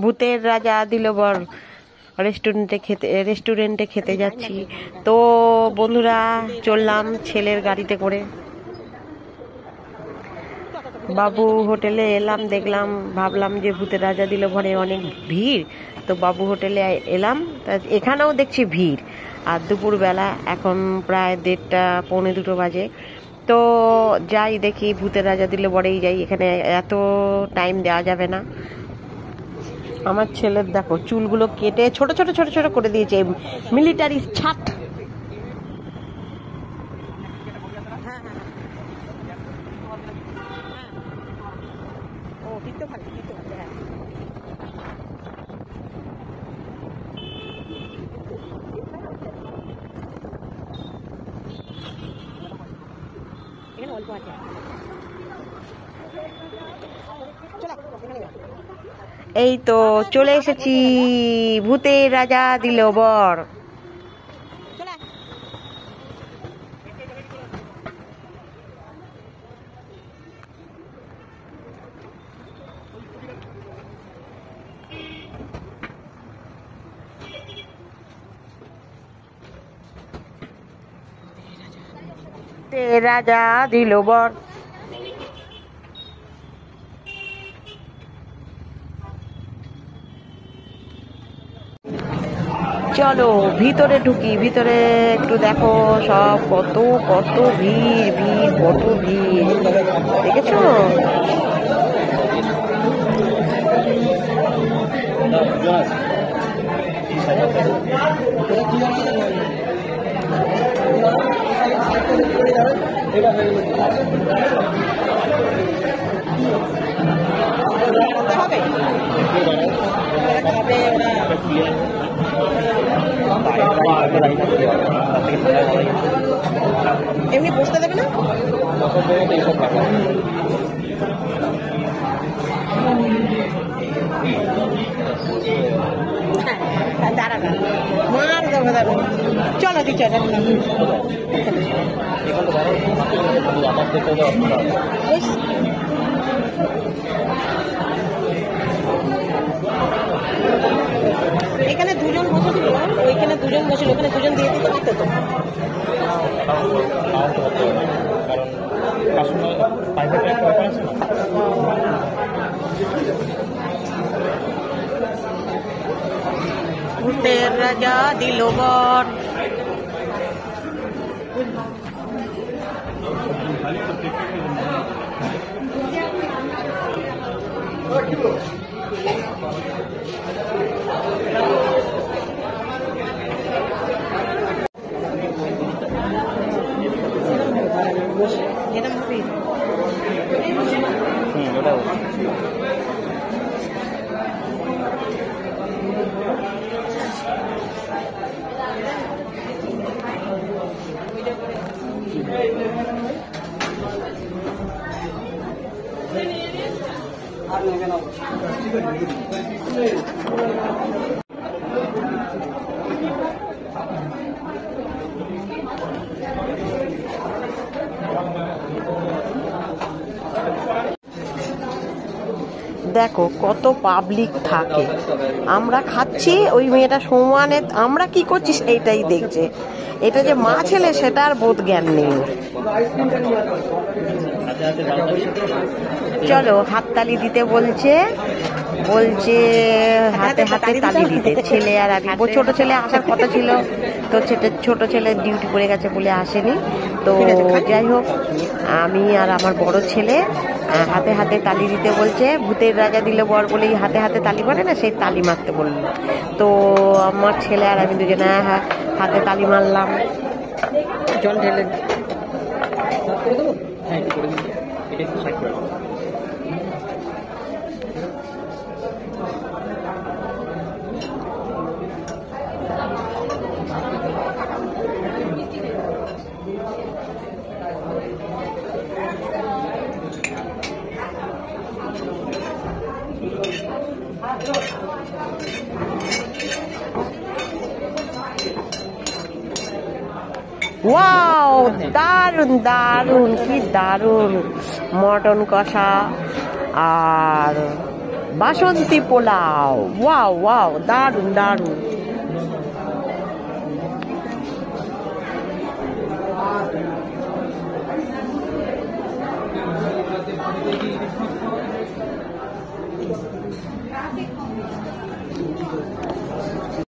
ভূতের রাজা দিল বর রেস্টুরেন্টে খেতে যাচ্ছি। তো বন্ধুরা চললাম ছেলের গাড়িতে করে বাবু হোটেলে এলাম। দেখলাম ভাবলাম যে ভূতের রাজা দিল ভরে অনেক ভিড়, তো বাবু হোটেলে এলাম। তা এখানেও দেখছি ভিড়। আর দুপুরবেলা এখন প্রায় 1:30 পৌনে 2 বাজে। তো যাই দেখি ভূতের রাজা দিল বরেই যাই, এখানে এত টাইম দেওয়া যাবে না। আমার ছেলের দেখো চুলগুলো কেটে ছোট ছোট ছোট ছোট করে দিয়েছে, মিলিটারি ছাট। এই তো চলে এসেছি, ভূতের রাজা দিল বর। রাজা দিল বর। চলো ভিতরে ঢুকি, ভিতরে একটু দেখো সব কত কত ভিড় ভিড় কত ভিড় দেখেছো? এমনি বসতে দেবে না? চলো দি চলো। এখানে 2 জন বসেছিল, ওইখানে 2 জন বসেছিল, ওখানে 2 জন দিয়ে দিতে পারতো তো। ভূতের রাজা দিল বর। দেখো কত পাবলিক থাকে, আমরা খাচ্ছি, ওই মেয়েটা সমানে আমরা কি করছি সেইটাই দেখছে। এটা যে মা ছেলে সেটা আর বোধ জ্ঞান নেই। চলো হাততালি দিতে বলছে, হাতে হাতে তালি দিতে। ছেলে আর আমি, ছোট ছেলে আসার কথা ছিল, তো ছোট ছেলে ডিউটি পড়ে গেছে বলে আসেনি। তো যাই হোক, আমি আর আমার বড় ছেলে হাতে হাতে তালি দিতে বলছে। ভূতের রাজা দিল বর বলেই হাতে হাতে তালি মারে না, সেই তালি মারতে বললো। তো আমার ছেলে আর আমি দুজনে হাতে তালি মারলাম। জল ঢেলে ওয়াও, দারুন দারুন, কি দারুন মটন কষা আর বাসন্তী পোলাও, ওয়াও ওয়াও, দারুন দারুন।